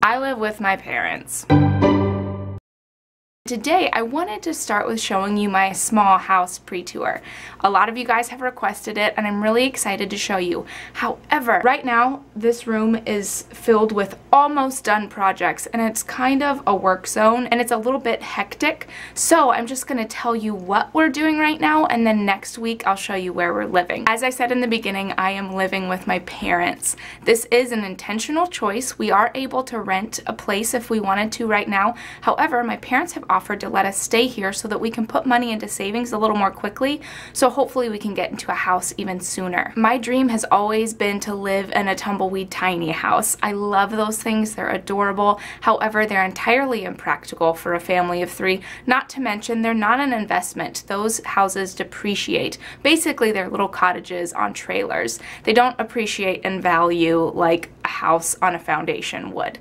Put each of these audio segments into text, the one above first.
I live with my parents. Today, I wanted to start with showing you my small house pre-tour. A lot of you guys have requested it, and I'm really excited to show you. However, right now, this room is filled with almost done projects, and it's kind of a work zone, and it's a little bit hectic. So I'm just going to tell you what we're doing right now, and then next week I'll show you where we're living. As I said in the beginning, I am living with my parents. This is an intentional choice. We are able to rent a place if we wanted to right now. However, my parents have offered to let us stay here so that we can put money into savings a little more quickly, so hopefully we can get into a house even sooner. My dream has always been to live in a tumbleweed tiny house. I love those things, they're adorable. However, they're entirely impractical for a family of 3, not to mention they're not an investment. Those houses depreciate. Basically, they're little cottages on trailers. They don't appreciate in value like a house on a foundation would.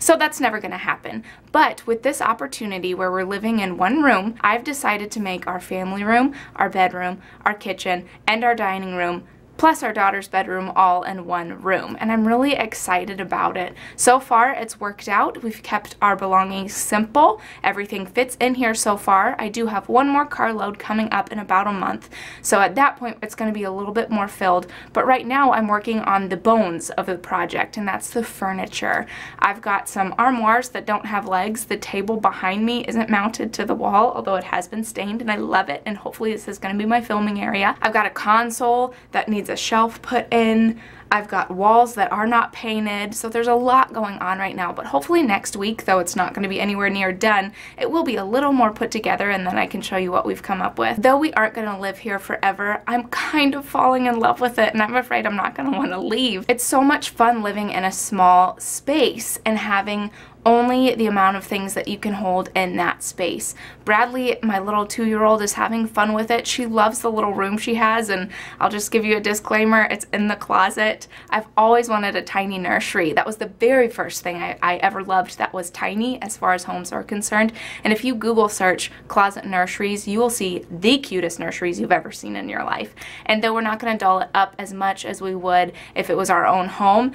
So that's never going to happen. But with this opportunity where we're living in one room, I've decided to make our family room, our bedroom, our kitchen, and our dining room, plus our daughter's bedroom, all in one room. And I'm really excited about it. So far, it's worked out. We've kept our belongings simple. Everything fits in here so far. I do have one more carload coming up in about a month. So at that point, it's going to be a little bit more filled. But right now, I'm working on the bones of the project, and that's the furniture. I've got some armoires that don't have legs. The table behind me isn't mounted to the wall, although it has been stained, and I love it. And hopefully this is going to be my filming area. I've got a console that needs a shelf put in. I've got walls that are not painted, so there's a lot going on right now, but hopefully next week, though it's not going to be anywhere near done, it will be a little more put together, and then I can show you what we've come up with. Though we aren't going to live here forever, I'm kind of falling in love with it, and I'm afraid I'm not going to want to leave. It's so much fun living in a small space and having only the amount of things that you can hold in that space. Bradley, my little 2-year-old, is having fun with it. She loves the little room she has, and I'll just give you a disclaimer, it's in the closet. I've always wanted a tiny nursery. That was the very first thing I ever loved that was tiny as far as homes are concerned. And if you Google search closet nurseries, you will see the cutest nurseries you've ever seen in your life. And though we're not going to doll it up as much as we would if it was our own home,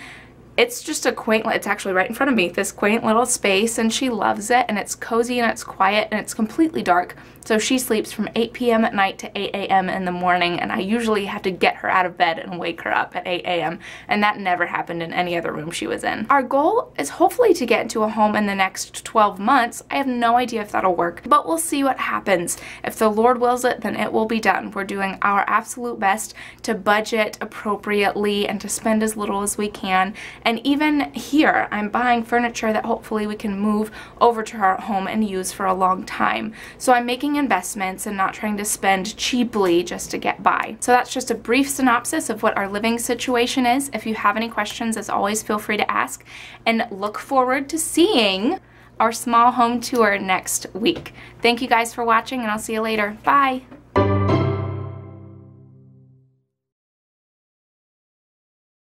it's just a quaint, it's actually right in front of me, this quaint little space, and she loves it, and it's cozy and it's quiet and it's completely dark. So she sleeps from 8 p.m. at night to 8 a.m. in the morning, and I usually have to get her out of bed and wake her up at 8 a.m. and that never happened in any other room she was in. Our goal is hopefully to get into a home in the next 12 months. I have no idea if that'll work, but we'll see what happens. If the Lord wills it, then it will be done. We're doing our absolute best to budget appropriately and to spend as little as we can. And even here, I'm buying furniture that hopefully we can move over to our home and use for a long time. So I'm making investments and not trying to spend cheaply just to get by. So that's just a brief synopsis of what our living situation is. If you have any questions, as always, feel free to ask, and look forward to seeing our small home tour next week. Thank you guys for watching, and I'll see you later. Bye!